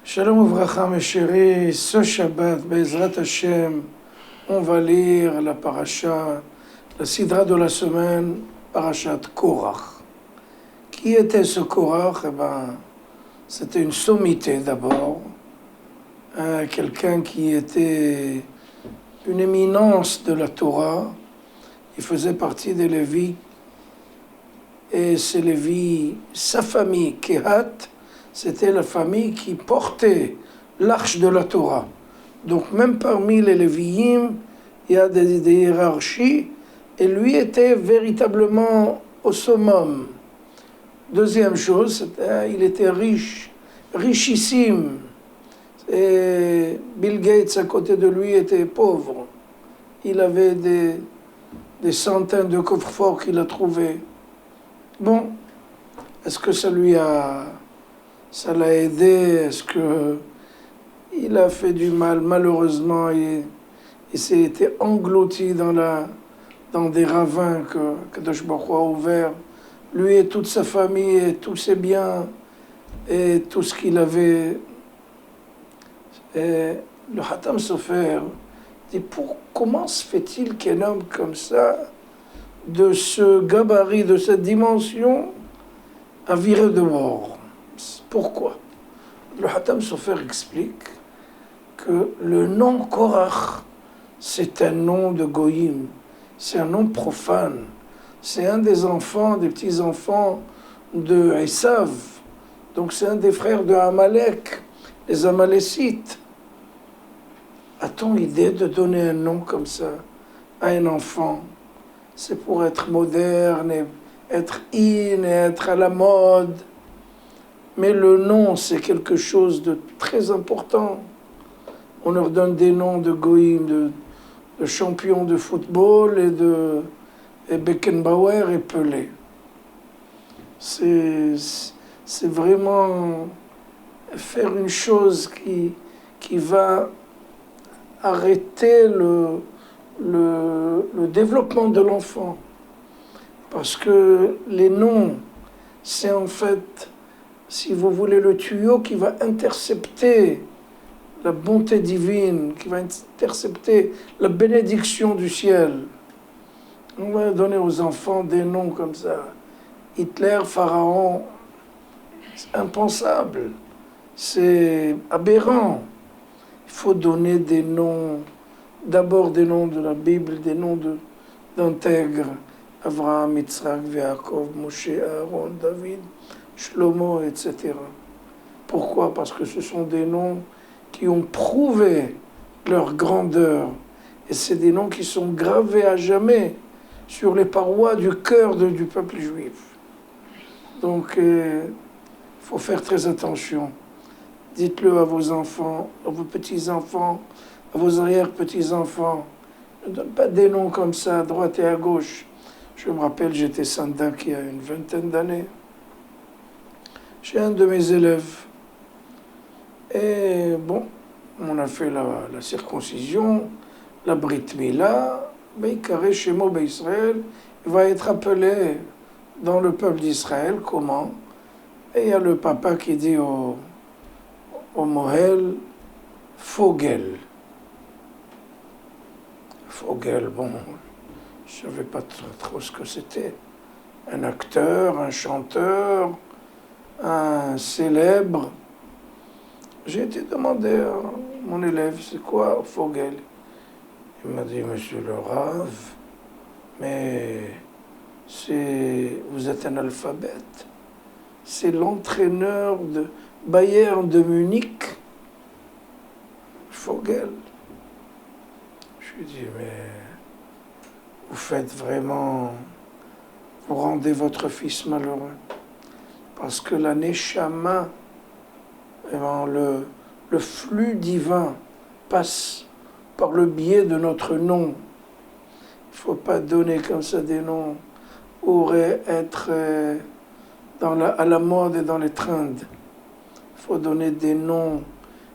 Shalom Uvracha mes chéris, ce Shabbat, Bezrat Hashem, on va lire la paracha, la sidra de la semaine, parachat Korach. Qui était ce Korach? C'était une sommité d'abord, quelqu'un qui était une éminence de la Torah. Il faisait partie des Lévis, et ces Lévis, sa famille, Kehat, c'était la famille qui portait l'arche de la Torah. Donc même parmi les Lévi'im, il y a des hiérarchies, et lui était véritablement au summum. Deuxième chose, il était riche, richissime. Et Bill Gates à côté de lui était pauvre. Il avait des centaines de coffres-forts qu'il a trouvés. Bon, est-ce que ça l'a aidé? Est-ce qu'il a fait du mal? Malheureusement, il s'est été englouti dans des ravins que Kadosh Baruch Hu a ouverts. Lui et toute sa famille et tous ses biens et tout ce qu'il avait. Et le Hatam Sofer dit, comment se fait-il qu'un homme comme ça, de ce gabarit, de cette dimension, a viré de bord? Pourquoi? Le Hatam Sofer explique que le nom Korach, c'est un nom de Goïm, c'est un nom profane, c'est un des enfants, des petits-enfants de Esav, donc c'est un des frères de Amalek, les Amalécites. A-t-on idée de donner un nom comme ça à un enfant? C'est pour être moderne, et être in, et être à la mode. Mais le nom, c'est quelque chose de très important. On leur donne des noms de Goïm, de champions de football et Beckenbauer et Pelé. C'est vraiment faire une chose qui va arrêter le développement de l'enfant. Parce que les noms, c'est en fait, si vous voulez, le tuyau qui va intercepter la bonté divine, qui va intercepter la bénédiction du ciel. On va donner aux enfants des noms comme ça. Hitler, Pharaon, c'est impensable. C'est aberrant. Il faut donner des noms, d'abord des noms de la Bible, des noms d'intègres. Abraham, Yitzhak, Yaakov, Moshe, Aaron, David, Shlomo, etc. Pourquoi? Parce que ce sont des noms qui ont prouvé leur grandeur. Et c'est des noms qui sont gravés à jamais sur les parois du cœur du peuple juif. Donc, il faut faire très attention. Dites-le à vos enfants, à vos petits-enfants, à vos arrière-petits-enfants. Ne donne pas des noms comme ça, à droite et à gauche. Je me rappelle, j'étais sandak il y a une vingtaine d'années. J'ai un de mes élèves. Et bon, on a fait la circoncision, la brit mila, Beikare Shemo Israël. Il va être appelé dans le peuple d'Israël, comment? Et il y a le papa qui dit au Mohel, Fogel. Fogel, bon, je ne savais pas trop ce que c'était. Un acteur, un chanteur, un célèbre. J'ai été demandé à mon élève, c'est quoi Fogel? Il m'a dit, monsieur le Rav, mais vous êtes un alphabète. C'est l'entraîneur de Bayern de Munich, Fogel. Je lui ai dit, mais vous faites vraiment, vous rendez votre fils malheureux. Parce que la Neshama, le flux divin passe par le biais de notre nom. Il ne faut pas donner comme ça des noms qui auraient être à la mode et dans les trends. Il faut donner des noms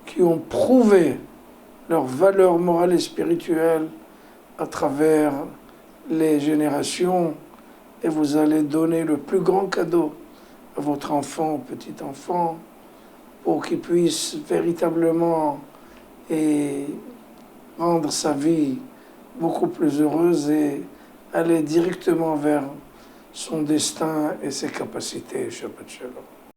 qui ont prouvé leur valeur morale et spirituelle à travers les générations et vous allez donner le plus grand cadeau à votre enfant, petit enfant, pour qu'il puisse véritablement et rendre sa vie beaucoup plus heureuse et aller directement vers son destin et ses capacités. Shabbat Shalom.